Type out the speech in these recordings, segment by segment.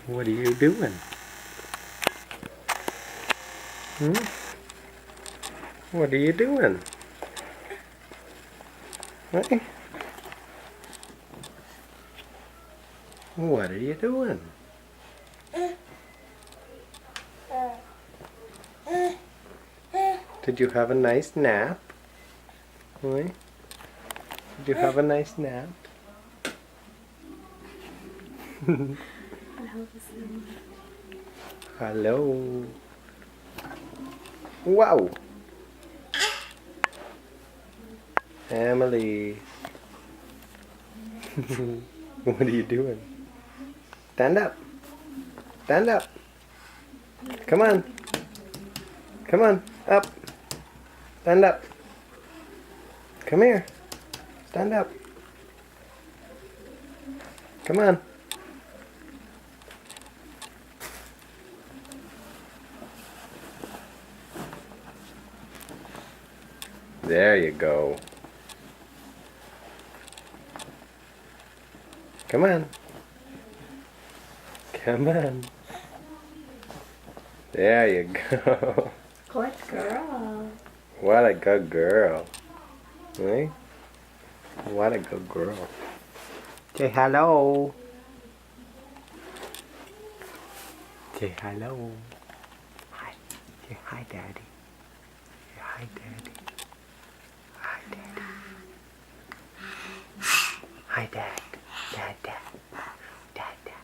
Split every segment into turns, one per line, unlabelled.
What are you doing? Hmm? What are you doing? Hey? What are you doing? Did you have a nice nap? Hey? Did you have a nice nap? Hello. Wow. Emily. What are you doing? Stand up. Stand up. Come on. Come on. Up. Stand up. Come here. Stand up. Come on. There you go. Come on. Come on. There you go.
Good girl.
What a good girl. Hey? What a good girl. Say hello. Say hello. Hi. Say hi, Daddy. Say hi, Daddy. Hi, Daddy. Hi, Dad. Dad, Dad. Dad, Dad.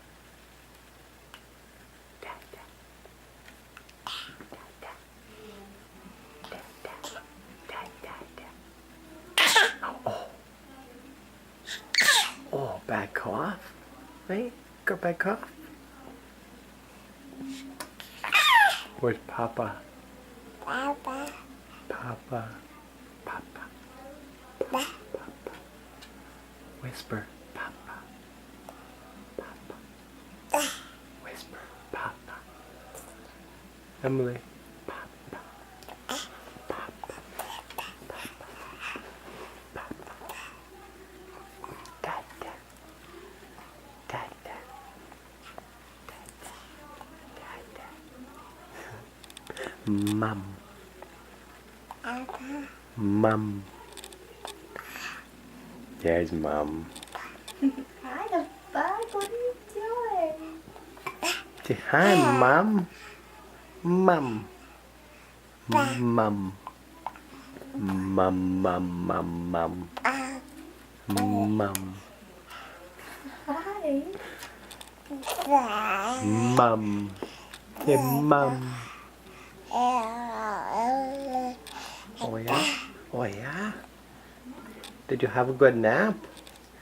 Dad, Dad. Dad, Dad. Dad, Dad. Dad, Dad, Dad. Oh. Oh, bad cough. Right? Got bad cough. Where's Papa?
Papa.
Papa. Papa.
Ba.
Papa. Whisper. Papa. Papa.
Ba.
Whisper. Papa. Emily. Papa. Papa. Papa. Papa. Dad, Dad. Dad, Dad. Dad, Dad. Dad, Dad. Mum.
Papa.
Mum. There's Mum.
Hi, the bug. What are you doing?
Say hi, Mum. Mum. Mum. Mum, mum, mum, mum. Mum.
Hi.
Ba.
Mum. Say mum. Oh yeah? Oh yeah? Did you have a good nap?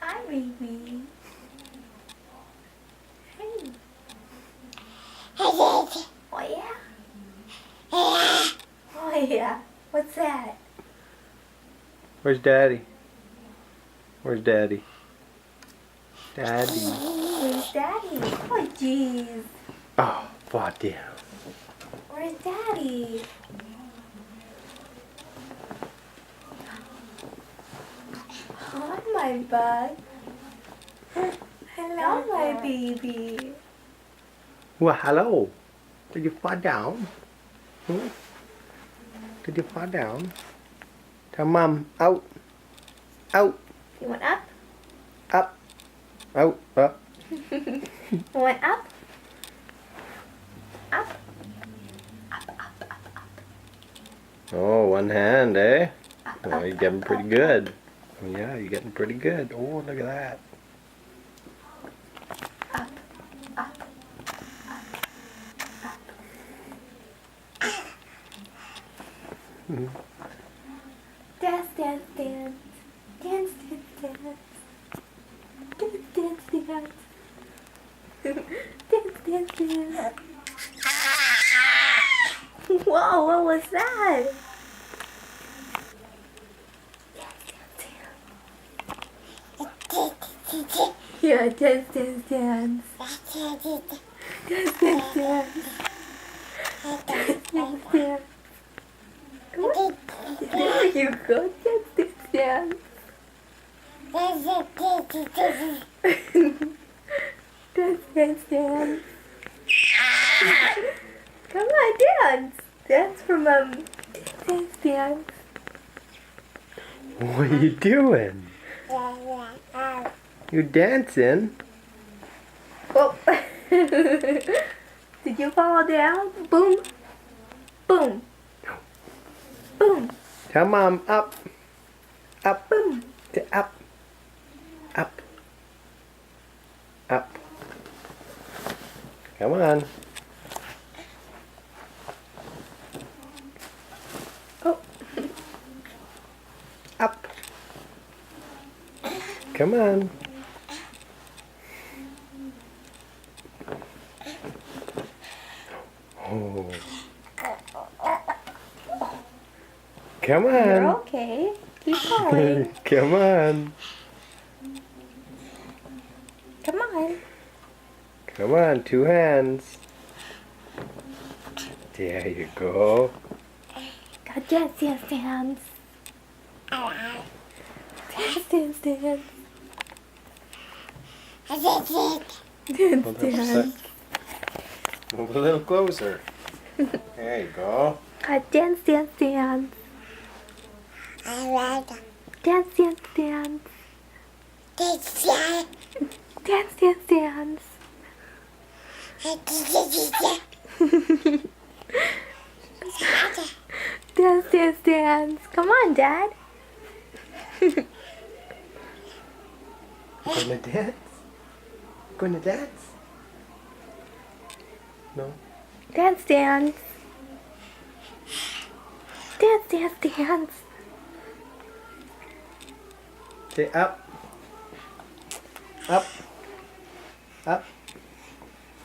Hi, baby. Hey. Oh, yeah? Oh, yeah. What's that?
Where's Daddy? Where's Daddy? Daddy.
Where's Daddy? Oh, jeez.
Oh, what dear.
Where's Daddy? Hi, my bug. Hello, my baby.
Well, hello. Did you fall down? Hmm? Did you fall down? Tell Mom, out. Out.
You want up?
Up. Out. Up.
You want up? Up. Up, up, up, up.
Oh, one hand, eh?
Up,
Oh,
up,
you're getting
up,
pretty
up,
good. Yeah, you're getting pretty good. Oh, look at that.
Up, up, dance, dance, dance. Dance, dance, dance. Dance, dance, dance. Dance, dance, dance. Whoa, what was that? Yeah, dance, dance, dance. Dance, dance, dance. Dance, dance, dance. Come on. There you go. Dance, dance, dance. Dance, dance, dance. dance. Dance for mom. Dance, dance.
What are you doing? You dancing?
Oh. Did you fall down? Boom. Boom. Boom.
Tell mom up. Up.
Boom.
Up. Up. Up. Come on.
Oh.
Up. Come on. Oh. Come
You're
on.
okay. Keep going.
Come on.
Come on.
Come on, 2 hands. There you go.
God, dance, dance, dance. Dance, dance, dance. Dance,
Hold up a
dance.
sec. Move a little closer. There you go.
God, dance, dance, dance. Dance, dance, dance. Dance, dance, dance. Dance, dance, dance. Come on, Dad.
Gonna dance? Gonna dance? No?
Dance, dance. Dance, dance, dance.
Okay, up. Up. Up.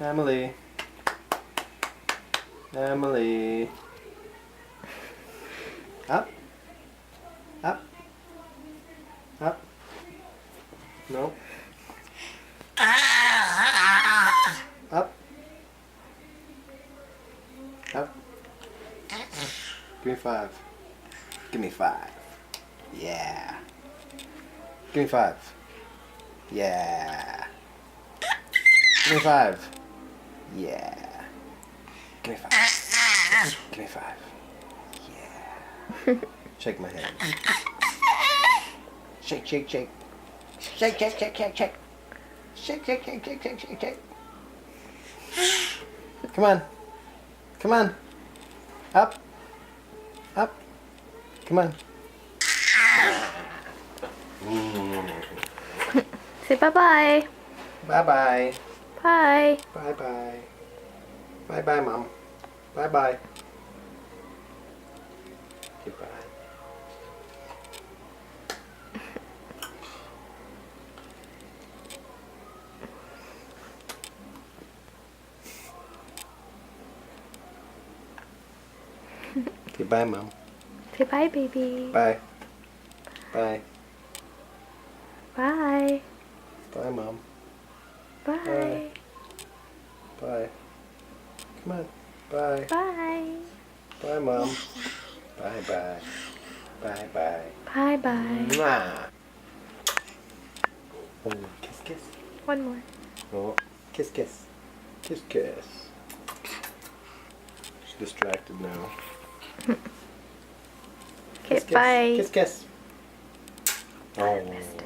Emily. Emily. Up. Up. Up. No. Up. Up. Give me 5. Give me 5. Yeah. Give me 5. Yeah. Give me 5. Yeah. Give me 5. Give me 5. Yeah. Shake my hand. Shake, shake, shake. Shake, shake, shake, shake, shake. Shake, shake, shake, shake, shake, shake, shake. Come on. Come on. Up. Up. Come on.
Say bye-bye.
Bye-bye.
Bye.
Bye-bye. Bye-bye, Mom. Bye-bye. Goodbye. Goodbye, Mom.
Say bye, baby.
Bye. Bye.
Bye.
Bye, Mom.
Bye.
Bye. Come on. Bye.
Bye.
Bye, Mom. Bye-bye. Bye-bye.
Bye-bye.
Mwah. Oh, kiss, kiss.
One more.
Oh, kiss, kiss. Kiss, kiss. She's distracted now.
Okay,
Kiss, kiss.
bye.
Kiss, kiss.
I
Oh.
missed it.